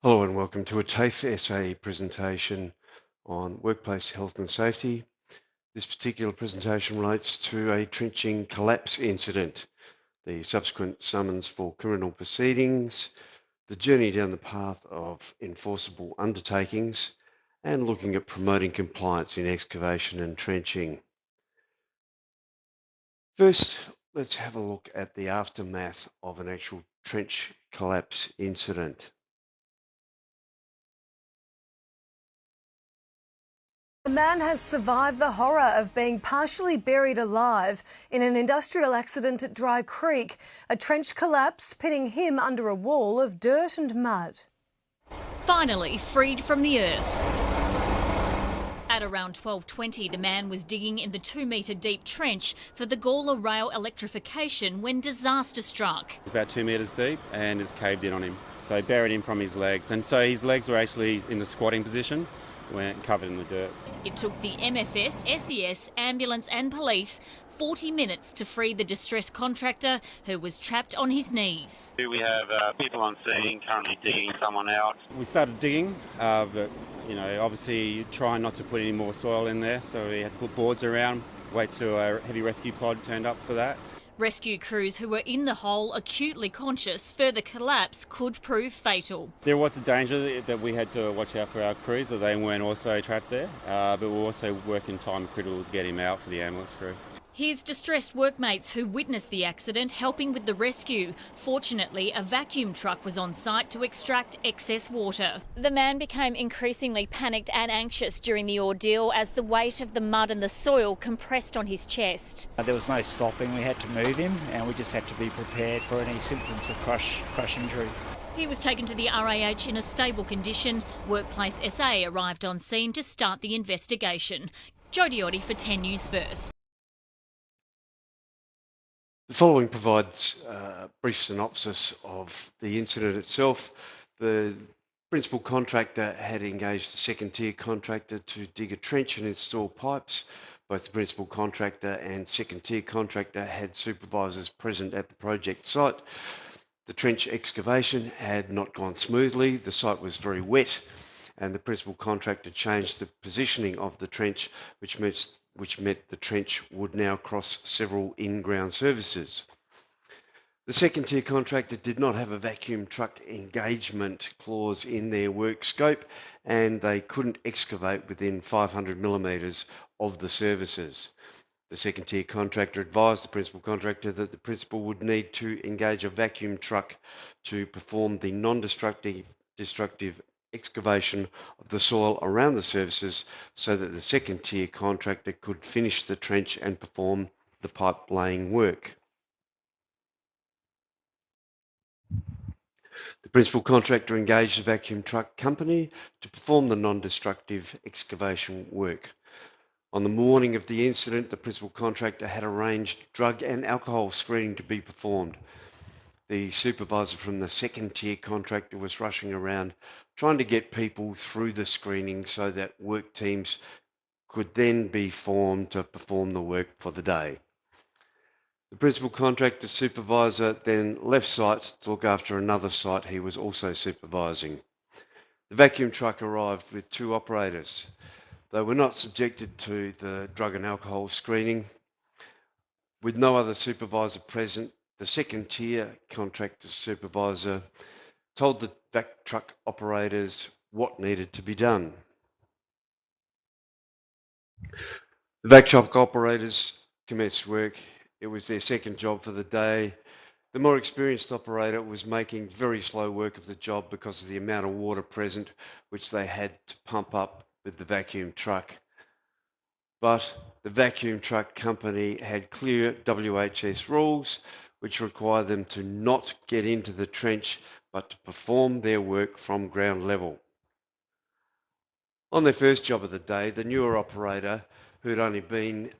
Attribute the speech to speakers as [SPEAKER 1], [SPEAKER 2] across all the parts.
[SPEAKER 1] Hello and welcome to a tafeSA presentation on workplace health and safety. This particular presentation relates to a trenching collapse incident, the subsequent summons for criminal proceedings, the journey down the path of enforceable undertakings, and looking at promoting compliance in excavation and trenching. First, let's have a look at the aftermath of an actual trench collapse incident.
[SPEAKER 2] A man has survived the horror of being partially buried alive in an industrial accident at Dry Creek. A trench collapsed, pinning him under a wall of dirt and mud.
[SPEAKER 3] Finally freed from the earth. At around 12:20, the man was digging in the 2-metre deep trench for the Gawler rail electrification when disaster struck.
[SPEAKER 4] It's about 2 metres deep and it's caved in on him. So it buried him from his legs. And so his legs were actually in the squatting position, when covered in the dirt.
[SPEAKER 3] It took the MFS, SES, ambulance and police 40 minutes to free the distressed contractor who was trapped on his knees.
[SPEAKER 5] We have people on scene currently digging someone out.
[SPEAKER 4] We started digging, but obviously trying not to put any more soil in there, so we had to put boards around, wait till a heavy rescue pod turned up for that.
[SPEAKER 3] Rescue crews who were in the hole acutely conscious further collapse could prove fatal.
[SPEAKER 4] There was a danger that we had to watch out for our crews, that they weren't also trapped there, but we're also working time critical to get him out for the ambulance crew.
[SPEAKER 3] Here's distressed workmates who witnessed the accident helping with the rescue. Fortunately, a vacuum truck was on site to extract excess water. The man became increasingly panicked and anxious during the ordeal as the weight of the mud and the soil compressed on his chest.
[SPEAKER 6] There was no stopping, we had to move him and we just had to be prepared for any symptoms of crush injury.
[SPEAKER 3] He was taken to the RAH in a stable condition. Workplace SA arrived on scene to start the investigation. Jodie Oddie for 10 News First.
[SPEAKER 1] The following provides a brief synopsis of the incident itself. The principal contractor had engaged the second tier contractor to dig a trench and install pipes. Both the principal contractor and second tier contractor had supervisors present at the project site. The trench excavation had not gone smoothly. The site was very wet and the principal contractor changed the positioning of the trench, which meant the trench would now cross several in-ground services. The second tier contractor did not have a vacuum truck engagement clause in their work scope and they couldn't excavate within 500 millimetres of the services. The second tier contractor advised the principal contractor that the principal would need to engage a vacuum truck to perform the non-destructive excavation of the soil around the services so that the second tier contractor could finish the trench and perform the pipe laying work. The principal contractor engaged a vacuum truck company to perform the non-destructive excavation work. On the morning of the incident, the principal contractor had arranged drug and alcohol screening to be performed. The supervisor from the second tier contractor was rushing around trying to get people through the screening so that work teams could then be formed to perform the work for the day. The principal contractor supervisor then left site to look after another site he was also supervising. The vacuum truck arrived with 2 operators. They were not subjected to the drug and alcohol screening. With no other supervisor present, the second tier contractor supervisor told the vac truck operators what needed to be done. The vac truck operators commenced work. It was their second job for the day. The more experienced operator was making very slow work of the job because of the amount of water present, which they had to pump up with the vacuum truck. But the vacuum truck company had clear WHS rules which require them to not get into the trench but to perform their work from ground level. On their first job of the day, the newer operator, who had only been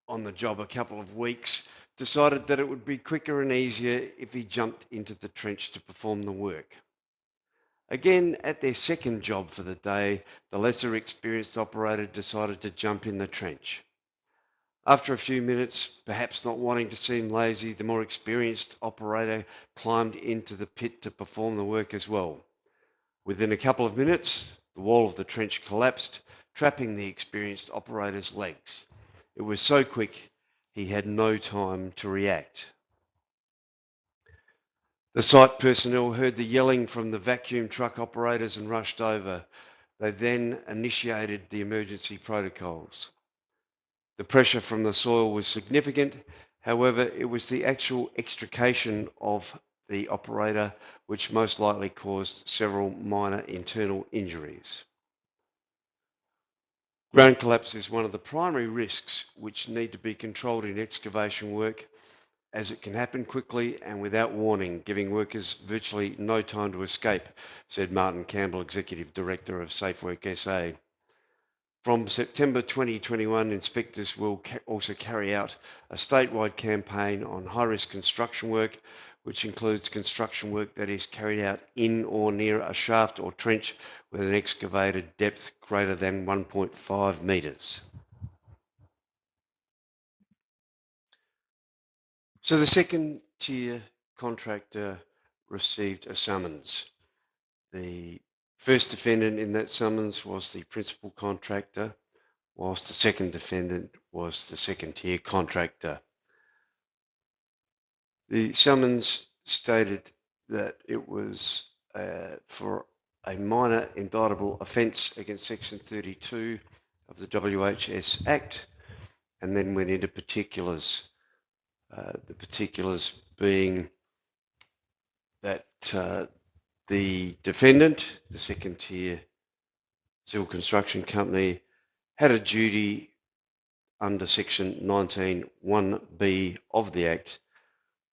[SPEAKER 1] on the job a couple of weeks, decided that it would be quicker and easier if he jumped into the trench to perform the work. Again, at their second job for the day, the lesser experienced operator decided to jump in the trench. After a few minutes, perhaps not wanting to seem lazy, the more experienced operator climbed into the pit to perform the work as well. Within a couple of minutes, the wall of the trench collapsed, trapping the experienced operator's legs. It was so quick, he had no time to react. The site personnel heard the yelling from the vacuum truck operators and rushed over. They then initiated the emergency protocols. The pressure from the soil was significant. However, it was the actual extrication of the operator which most likely caused several minor internal injuries. Ground collapse is one of the primary risks which need to be controlled in excavation work, as it can happen quickly and without warning, giving workers virtually no time to escape, said Martin Campbell, Executive Director of Safe Work SA. From September 2021, inspectors will also carry out a statewide campaign on high-risk construction work, which includes construction work that is carried out in or near a shaft or trench with an excavated depth greater than 1.5 metres. So the second tier contractor received a summons. The first defendant in that summons was the principal contractor, whilst the second defendant was the second tier contractor. The summons stated that it was for a minor indictable offence against Section 32 of the WHS Act, and then went into particulars. The particulars being that the defendant, the second tier civil construction company, had a duty under Section 19(1)(b) of the Act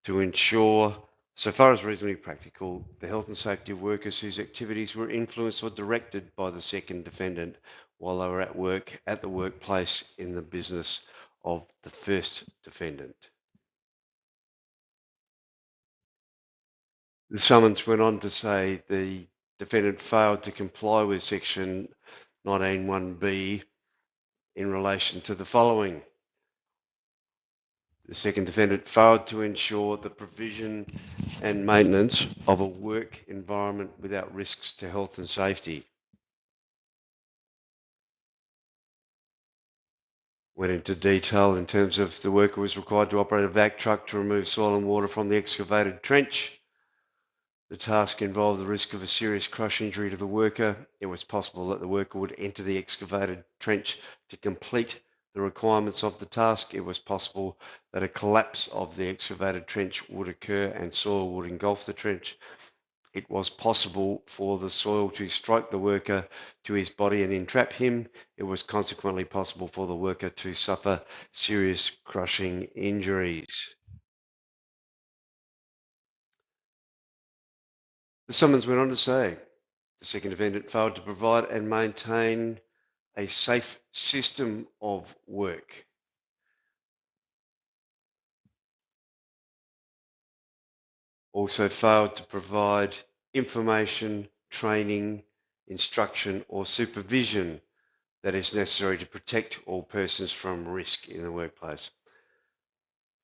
[SPEAKER 1] to ensure, so far as reasonably practical, the health and safety of workers whose activities were influenced or directed by the second defendant while they were at work at the workplace in the business of the first defendant. The summons went on to say the defendant failed to comply with Section 19(1)(b) in relation to the following. The second defendant failed to ensure the provision and maintenance of a work environment without risks to health and safety. Went into detail in terms of the worker was required to operate a vac truck to remove soil and water from the excavated trench. The task involved the risk of a serious crush injury to the worker. It was possible that the worker would enter the excavated trench to complete the requirements of the task. It was possible that a collapse of the excavated trench would occur and soil would engulf the trench. It was possible for the soil to strike the worker to his body and entrap him. It was consequently possible for the worker to suffer serious crushing injuries. The summons went on to say the second defendant failed to provide and maintain a safe system of work. Also failed to provide information, training, instruction or supervision that is necessary to protect all persons from risk in the workplace.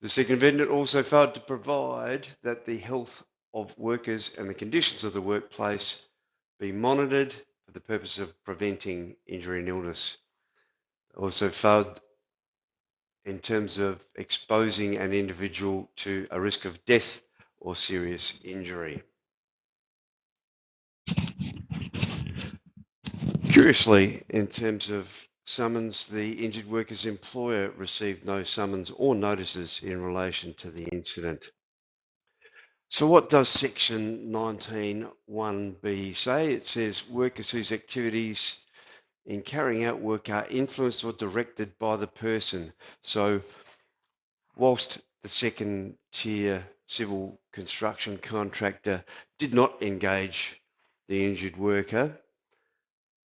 [SPEAKER 1] The second defendant also failed to provide that the health of workers and the conditions of the workplace be monitored for the purpose of preventing injury and illness. Also failed in terms of exposing an individual to a risk of death or serious injury. Curiously, in terms of summons, the injured worker's employer received no summons or notices in relation to the incident. So what does Section 19(1)(b) say? It says workers whose activities in carrying out work are influenced or directed by the person. So whilst the second tier civil construction contractor did not engage the injured worker,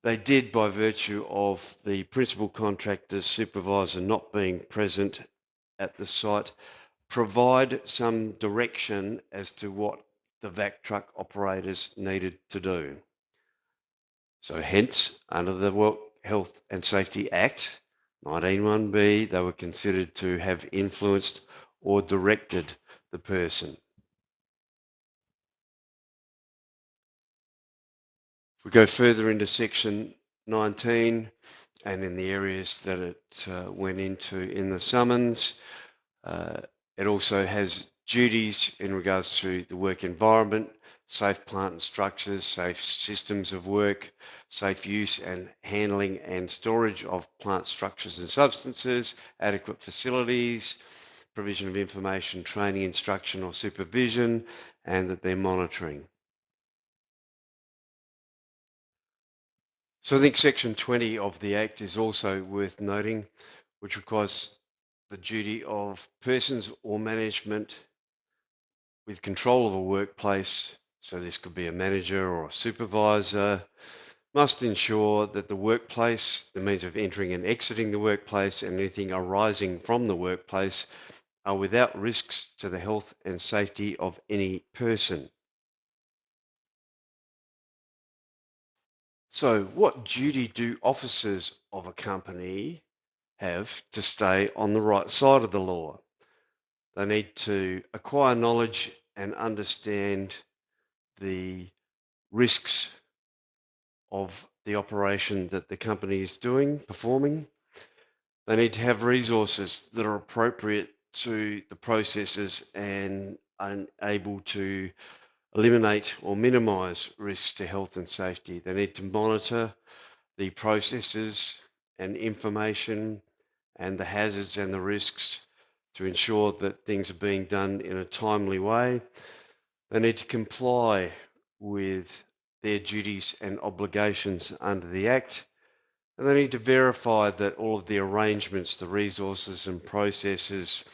[SPEAKER 1] they did, by virtue of the principal contractor's supervisor not being present at the site, provide some direction as to what the vac truck operators needed to do. So hence, under the Work Health and Safety Act, 19(1)(b), they were considered to have influenced or directed the person. If we go further into section 19 and in the areas that it went into in the summons, it also has duties in regards to the work environment, safe plant and structures, safe systems of work, safe use and handling and storage of plant structures and substances, adequate facilities, provision of information, training, instruction or supervision, and that they're monitoring. So I think section 20 of the Act is also worth noting, which requires the duty of persons or management with control of a workplace, so this could be a manager or a supervisor, must ensure that the workplace, the means of entering and exiting the workplace, and anything arising from the workplace are without risks to the health and safety of any person. So what duty do officers of a company have to stay on the right side of the law? They need to acquire knowledge and understand the risks of the operation that the company is performing. They need to have resources that are appropriate to the processes and are able to eliminate or minimise risks to health and safety. They need to monitor the processes and information and the hazards and the risks to ensure that things are being done in a timely way. They need to comply with their duties and obligations under the Act, and they need to verify that all of the arrangements, the resources and processes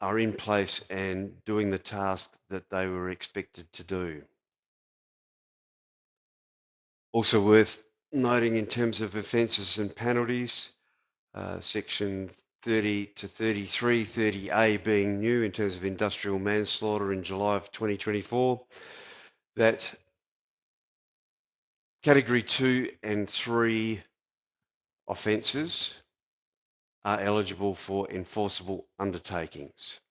[SPEAKER 1] are in place and doing the task that they were expected to do. Also worth noting in terms of offences and penalties, section 30 to 33, 30A being new in terms of industrial manslaughter in July of 2024, that category 2 and 3 offences are eligible for enforceable undertakings.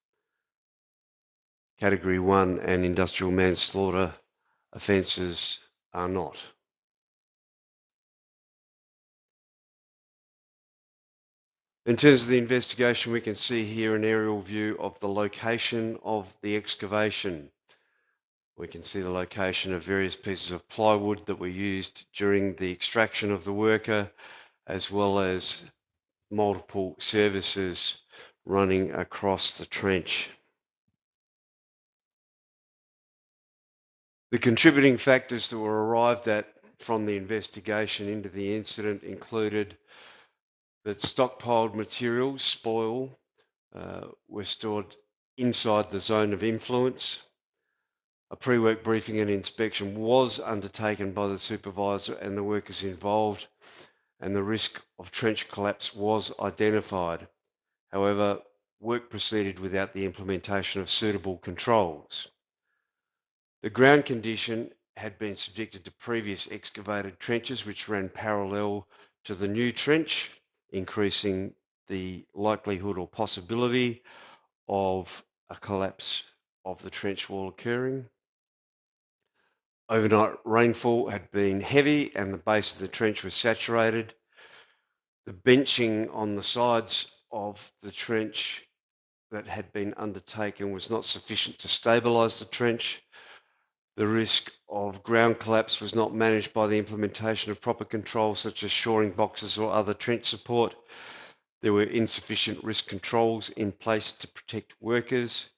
[SPEAKER 1] Category 1 and industrial manslaughter offences are not. In terms of the investigation, we can see here an aerial view of the location of the excavation. We can see the location of various pieces of plywood that were used during the extraction of the worker, as well as multiple services running across the trench. The contributing factors that were arrived at from the investigation into the incident included that stockpiled materials, spoil, were stored inside the zone of influence. A pre-work briefing and inspection was undertaken by the supervisor and the workers involved, and the risk of trench collapse was identified. However, work proceeded without the implementation of suitable controls. The ground condition had been subjected to previous excavated trenches which ran parallel to the new trench, increasing the likelihood or possibility of a collapse of the trench wall occurring. Overnight rainfall had been heavy and the base of the trench was saturated. The benching on the sides of the trench that had been undertaken was not sufficient to stabilise the trench. The risk of ground collapse was not managed by the implementation of proper controls such as shoring boxes or other trench support. There were insufficient risk controls in place to protect workers,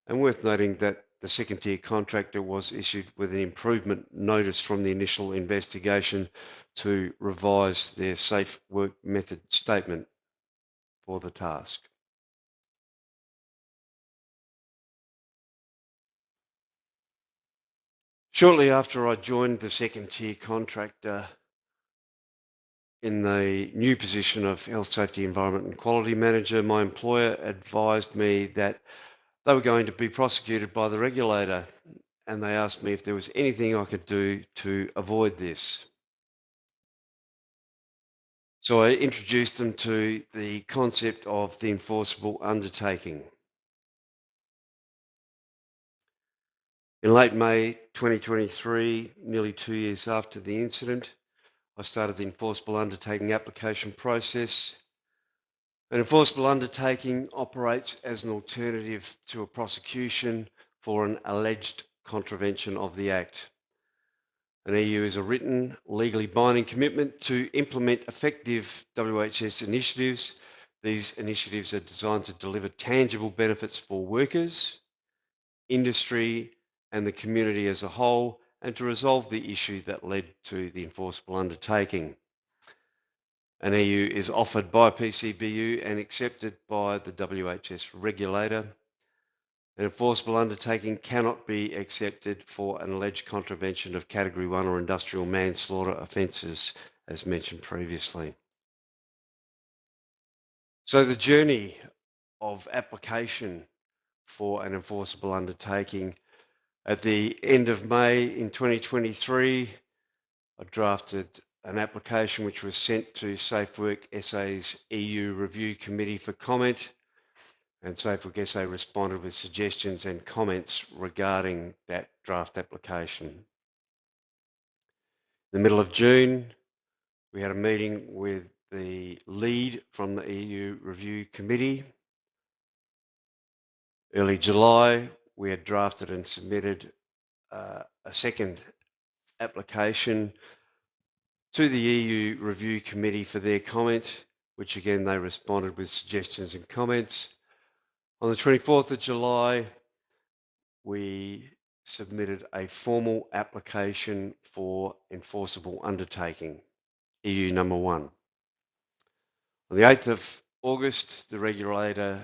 [SPEAKER 1] and worth noting that the second tier contractor was issued with an improvement notice from the initial investigation to revise their safe work method statement for the task. Shortly after I joined the second tier contractor in the new position of Health, Safety, Environment and Quality Manager, my employer advised me that they were going to be prosecuted by the regulator, and they asked me if there was anything I could do to avoid this. So I introduced them to the concept of the enforceable undertaking. In late May 2023, nearly 2 years after the incident, I started the enforceable undertaking application process. An enforceable undertaking operates as an alternative to a prosecution for an alleged contravention of the Act. An EU is a written, legally binding commitment to implement effective WHS initiatives. These initiatives are designed to deliver tangible benefits for workers, industry, and the community as a whole, and to resolve the issue that led to the enforceable undertaking. An EU is offered by PCBU and accepted by the WHS regulator. An enforceable undertaking cannot be accepted for an alleged contravention of Category 1 or industrial manslaughter offences, as mentioned previously. So the journey of application for an enforceable undertaking: at the end of May in 2023, I drafted an application which was sent to Safe Work SA's EU Review Committee for comment, and Safe Work SA responded with suggestions and comments regarding that draft application. In the middle of June, we had a meeting with the lead from the EU Review Committee. Early July, we had drafted and submitted a second application to the EU Review Committee for their comment, which again they responded with suggestions and comments. On the 24th of July, we submitted a formal application for enforceable undertaking, EU number 1. On the 8th of August, the regulator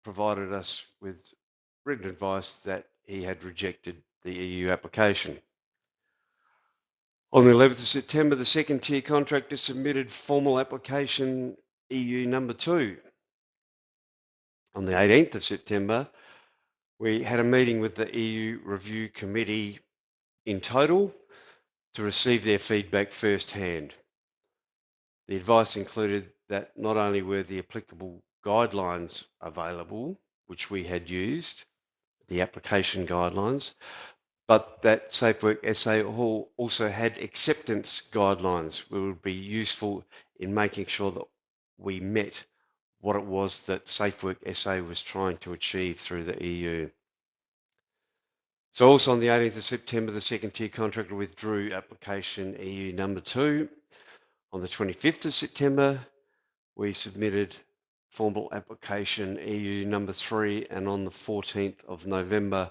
[SPEAKER 1] provided us with written advice that he had rejected the EU application. On the 11th of September, the second tier contractor submitted formal application EU number 2. On the 18th of September, we had a meeting with the EU Review Committee in total to receive their feedback firsthand. The advice included that not only were the applicable guidelines available, which we had used, the application guidelines, but that Safe Work SA also had acceptance guidelines which would be useful in making sure that we met what it was that Safe Work SA was trying to achieve through the EU. So also on the 18th of September, the second tier contractor withdrew application EU number 2. On the 25th of September, we submitted formal application EU number 3, and on the 14th of November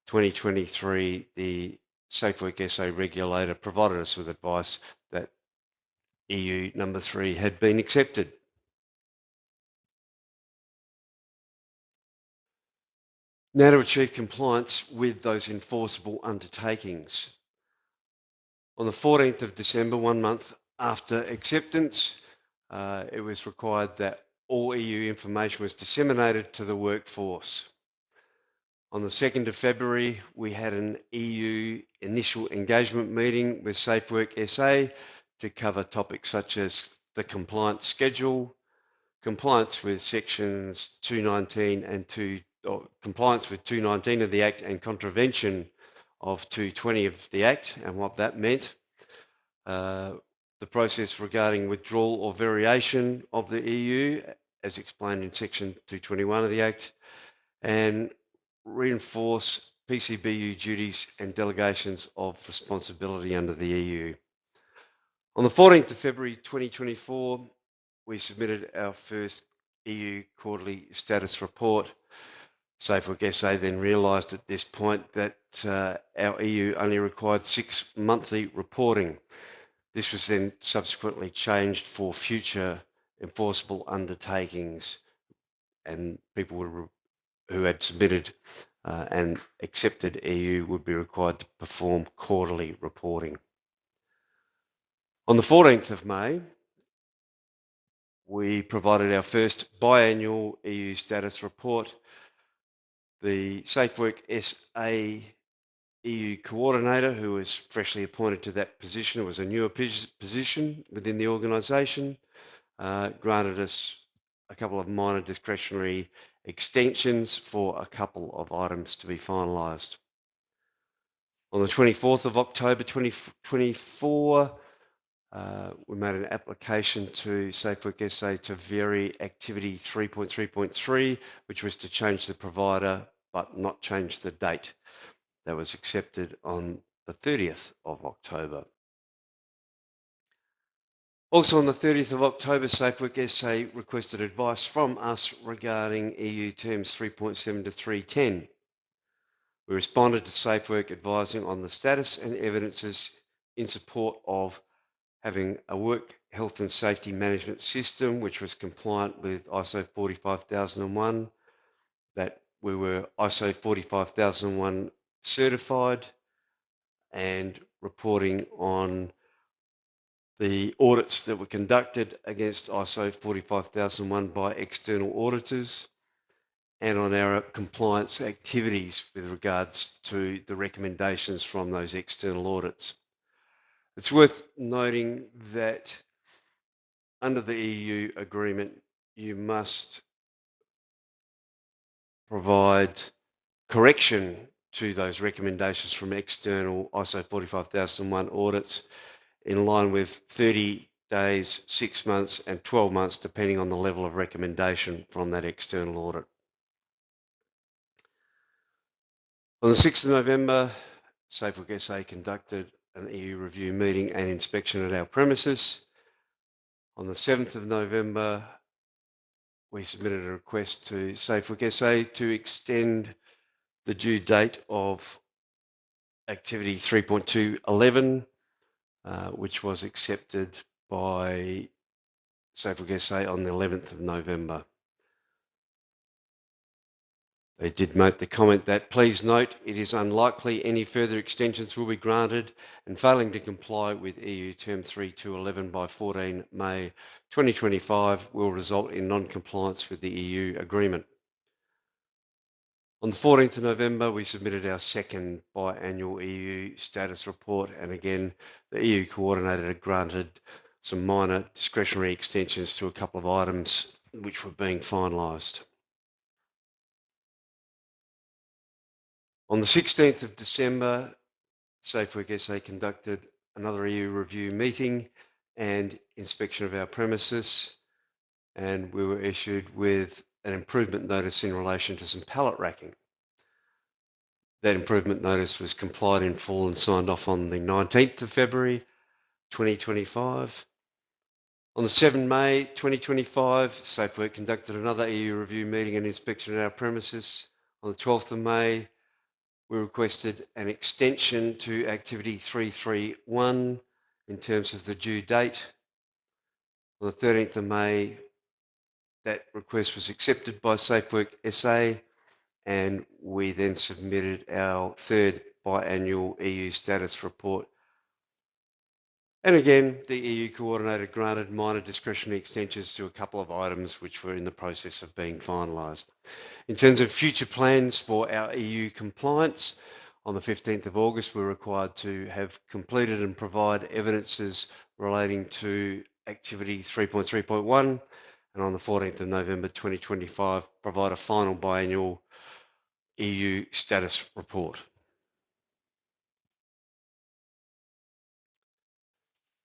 [SPEAKER 1] 2023, the Safe Work SA regulator provided us with advice that EU number 3 had been accepted. Now to achieve compliance with those enforceable undertakings. On the 14th of December, 1 month after acceptance, it was required that all EU information was disseminated to the workforce. On the 2nd of February, we had an EU initial engagement meeting with Safe Work SA to cover topics such as the compliance schedule, compliance with sections 219 and compliance with 219 of the Act and contravention of 220 of the Act and what that meant, the process regarding withdrawal or variation of the EU as explained in section 221 of the Act, and reinforce PCBU duties and delegations of responsibility under the EU. On the 14th of February 2024, we submitted our first EU quarterly status report. Safe Work SA then realised at this point that our EU only required 6 monthly reporting. This was then subsequently changed for future enforceable undertakings, and people who had submitted and accepted EU would be required to perform quarterly reporting. On the 14th of May, we provided our first biannual EU status report. The Safe Work SA EU coordinator, who was freshly appointed to that position, it was a newer position within the organisation, granted us a couple of minor discretionary extensions for a couple of items to be finalised. On the 24th of October 2024, we made an application to SafeWork SA to vary activity 3.3.3, which was to change the provider but not change the date. That was accepted on the 30th of October. Also on the 30th of October, SafeWork SA requested advice from us regarding EU terms 3.7 to 310. We responded to SafeWork advising on the status and evidences in support of having a work health and safety management system which was compliant with ISO 45001, that we were ISO 45001 certified, and reporting on the audits that were conducted against ISO 45001 by external auditors, and on our compliance activities with regards to the recommendations from those external audits. It's worth noting that under the EU agreement, you must provide correction to those recommendations from external ISO 45001 audits in line with 30 days, 6 months and 12 months, depending on the level of recommendation from that external audit. On the 6th of November, SafeWork SA conducted an EU review meeting and inspection at our premises. On the 7th of November, we submitted a request to SafeWork SA to extend the due date of activity 3.211, which was accepted by SafeWork SA on the 11th of November. They did make the comment that, please note, it is unlikely any further extensions will be granted, and failing to comply with EU Term 3211 by 14 May 2025 will result in non-compliance with the EU agreement. On the 14th of November, we submitted our second biannual EU status report, and again, the EU coordinator had granted some minor discretionary extensions to a couple of items which were being finalised. On the 16th of December, SafeWork SA conducted another EU review meeting and inspection of our premises, and we were issued with an improvement notice in relation to some pallet racking. That improvement notice was complied in full and signed off on the 19th of February 2025. On the 7th May 2025, SafeWork conducted another EU review meeting and inspection at our premises. On the 12th of May, we requested an extension to activity 331 in terms of the due date. On the 13th of May, that request was accepted by SafeWork SA, and we then submitted our third biannual EU status report. And again, the EU coordinator granted minor discretionary extensions to a couple of items which were in the process of being finalised. In terms of future plans for our EU compliance, on the 15th of August, we're required to have completed and provide evidences relating to activity 3.3.1, and on the 14th of November 2025, provide a final biannual EU status report.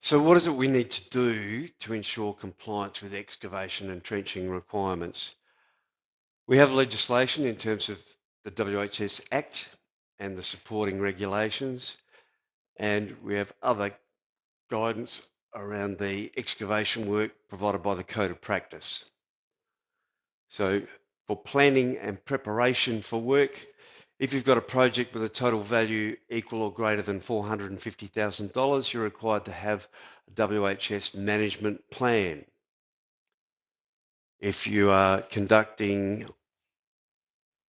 [SPEAKER 1] So what is it we need to do to ensure compliance with excavation and trenching requirements? We have legislation in terms of the WHS Act and the supporting regulations, and we have other guidance around the excavation work provided by the Code of Practice. So for planning and preparation for work, if you've got a project with a total value equal or greater than $450,000, you're required to have a WHS management plan. If you are conducting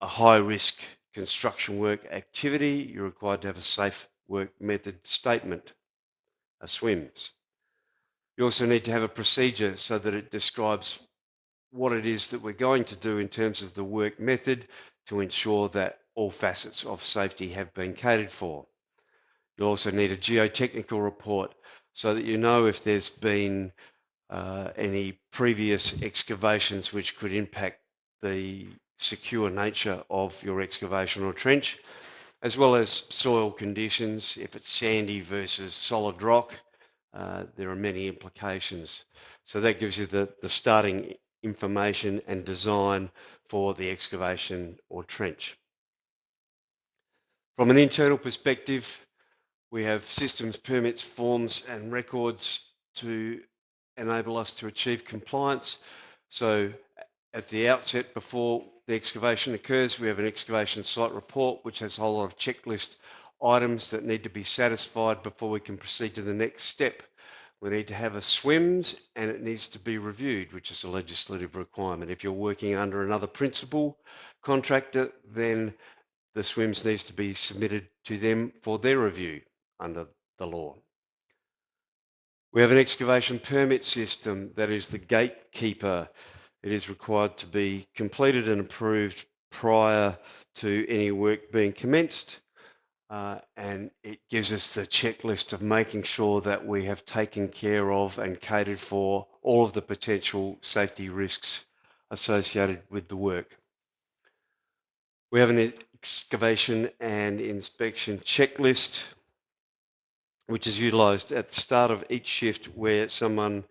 [SPEAKER 1] a high-risk construction work activity, you're required to have a safe work method statement, a SWMS. You also need to have a procedure so that it describes what it is that we're going to do in terms of the work method to ensure that all facets of safety have been catered for. You'll also need a geotechnical report so that you know if there's been any previous excavations which could impact the secure nature of your excavation or trench, as well as soil conditions. If it's sandy versus solid rock, there are many implications. So that gives you the starting information and design for the excavation or trench. From an internal perspective, we have systems, permits, forms and records to enable us to achieve compliance. So at the outset, before the excavation occurs, we have an excavation site report, which has a whole lot of checklist items that need to be satisfied before we can proceed to the next step. We need to have a SWMS and it needs to be reviewed, which is a legislative requirement. If you're working under another principal contractor, then the SWMS needs to be submitted to them for their review under the law. We have an excavation permit system that is the gatekeeper. It is required to be completed and approved prior to any work being commenced. And it gives us the checklist of making sure that we have taken care of and catered for all of the potential safety risks associated with the work. We have an excavation and inspection checklist, which is utilised at the start of each shift where someone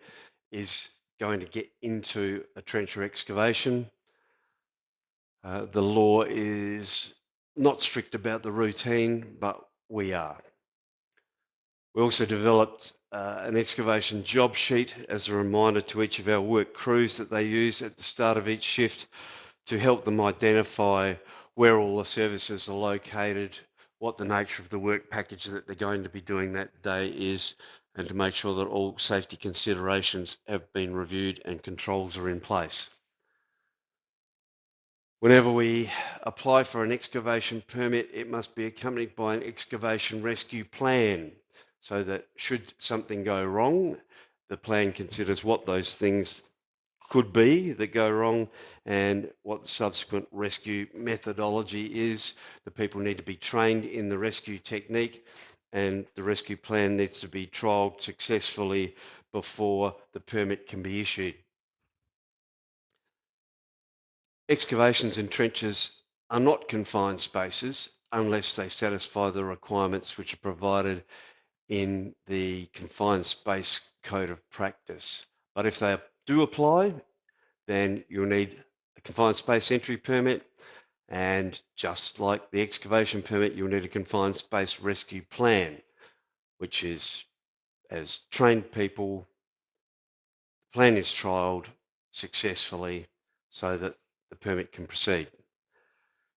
[SPEAKER 1] is going to get into a trench or excavation. The law is not strict about the routine, but we are. We also developed an excavation job sheet as a reminder to each of our work crews that they use at the start of each shift to help them identify where all the services are located, what the nature of the work package that they're going to be doing that day is, and to make sure that all safety considerations have been reviewed and controls are in place. Whenever we apply for an excavation permit, it must be accompanied by an excavation rescue plan, so that should something go wrong, the plan considers what those things could be that go wrong and what the subsequent rescue methodology is. The people need to be trained in the rescue technique, and the rescue plan needs to be trialled successfully before the permit can be issued. Excavations and trenches are not confined spaces unless they satisfy the requirements which are provided in the Confined Space Code of Practice. But if they do apply, then you'll need a confined space entry permit, and just like the excavation permit, you'll need a confined space rescue plan, which is, as trained people, the plan is trialled successfully so that the permit can proceed.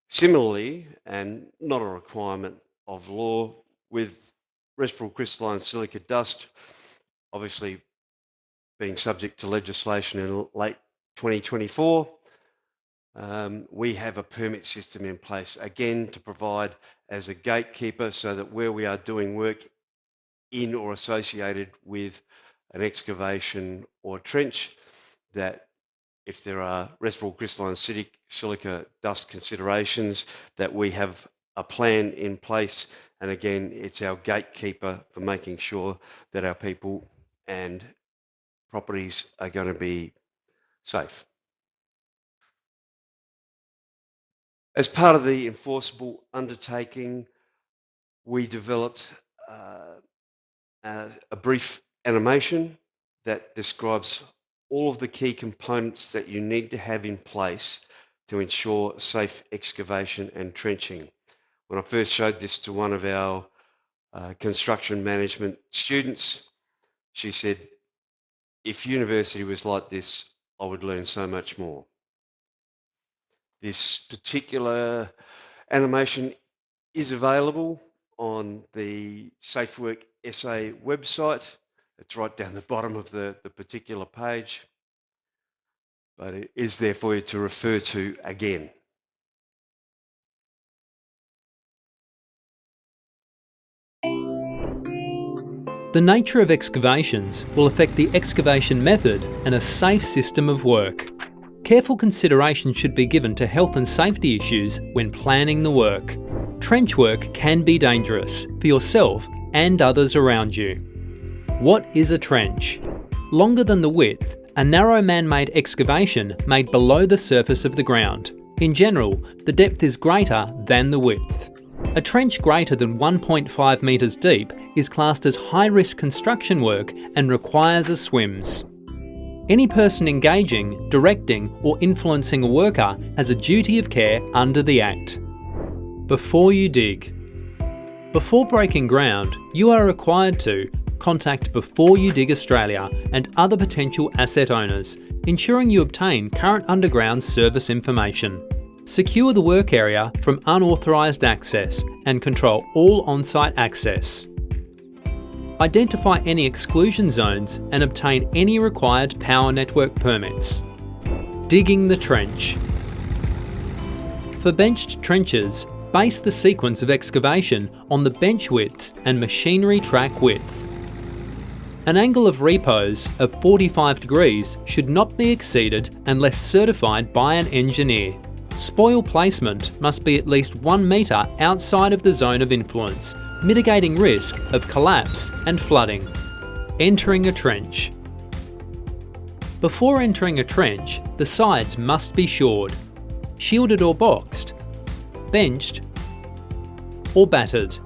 [SPEAKER 1] Similarly, and not a requirement of law, with respirable crystalline silica dust obviously being subject to legislation in late 2024, we have a permit system in place, again, to provide as a gatekeeper so that where we are doing work in or associated with an excavation or trench, that if there are respirable crystalline silica dust considerations, that we have a plan in place. And again, it's our gatekeeper for making sure that our people and properties are going to be safe. As part of the enforceable undertaking, we developed a brief animation that describes all of the key components that you need to have in place to ensure safe excavation and trenching. When I first showed this to one of our construction management students, she said, if university was like this, I would learn so much more. This particular animation is available on the tafeSA website. It's right down the bottom of the particular page, but it is there for you to refer to again.
[SPEAKER 7] The nature of excavations will affect the excavation method and a safe system of work. Careful consideration should be given to health and safety issues when planning the work. Trench work can be dangerous for yourself and others around you. What is a trench? Longer than the width, a narrow man-made excavation made below the surface of the ground. In general, the depth is greater than the width. A trench greater than 1.5 metres deep is classed as high-risk construction work and requires a SWMS. Any person engaging, directing or influencing a worker has a duty of care under the Act. Before you dig. Before breaking ground, you are required to contact Before You Dig Australia and other potential asset owners, ensuring you obtain current underground service information. Secure the work area from unauthorised access and control all on-site access. Identify any exclusion zones and obtain any required power network permits. Digging the trench. For benched trenches, base the sequence of excavation on the bench width and machinery track width. An angle of repose of 45 degrees should not be exceeded unless certified by an engineer. Spoil placement must be at least 1 metre outside of the zone of influence, mitigating risk of collapse and flooding. Entering a trench. Before entering a trench, the sides must be shored, shielded or boxed, benched or battered.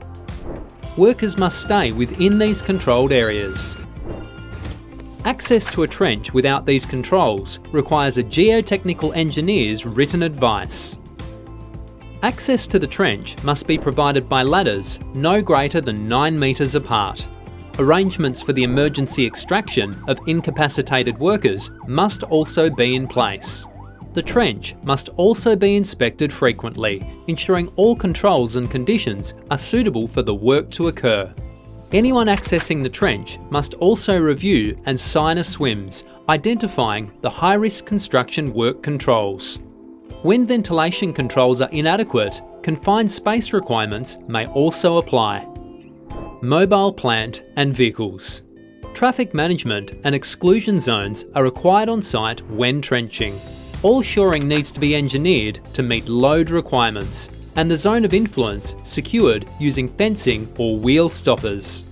[SPEAKER 7] Workers must stay within these controlled areas. Access to a trench without these controls requires a geotechnical engineer's written advice. Access to the trench must be provided by ladders no greater than 9 metres apart. Arrangements for the emergency extraction of incapacitated workers must also be in place. The trench must also be inspected frequently, ensuring all controls and conditions are suitable for the work to occur. Anyone accessing the trench must also review and sign a SWMS, identifying the high-risk construction work controls. When ventilation controls are inadequate, confined space requirements may also apply. Mobile plant and vehicles. Traffic management and exclusion zones are required on site when trenching. All shoring needs to be engineered to meet load requirements, and the zone of influence secured using fencing or wheel stoppers.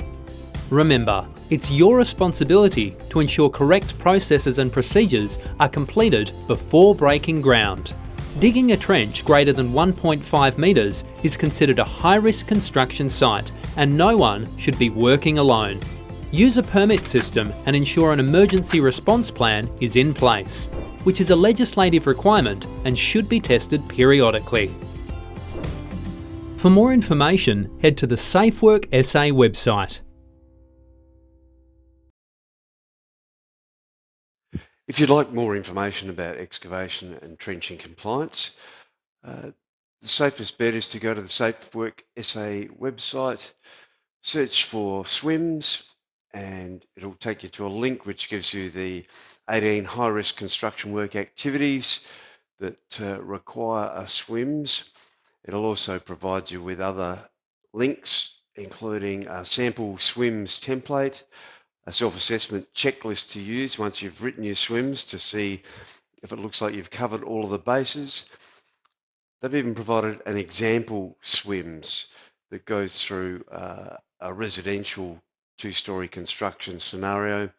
[SPEAKER 7] Remember, it's your responsibility to ensure correct processes and procedures are completed before breaking ground. Digging a trench greater than 1.5 metres is considered a high-risk construction site and no one should be working alone. Use a permit system and ensure an emergency response plan is in place, which is a legislative requirement and should be tested periodically. For more information, head to the Safe Work SA website.
[SPEAKER 1] If you'd like more information about excavation and trenching compliance, the safest bet is to go to the Safe Work SA website, search for SWMS, and it'll take you to a link which gives you the 18 high-risk construction work activities that require a SWMS. It'll also provide you with other links, including a sample SWMS template, a self-assessment checklist to use once you've written your SWMS to see if it looks like you've covered all of the bases. They've even provided an example SWMS that goes through a residential 2-storey construction scenario.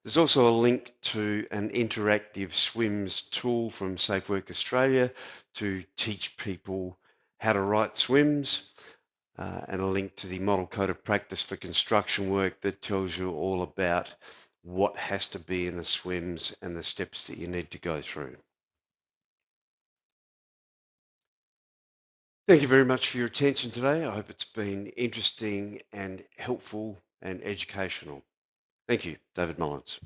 [SPEAKER 1] There's also a link to an interactive SWMS tool from Safe Work Australia to teach people how to write SWMS, and a link to the Model Code of Practice for construction work that tells you all about what has to be in the SWMS and the steps that you need to go through. Thank you very much for your attention today. I hope it's been interesting and helpful and educational. Thank you, David Mullins.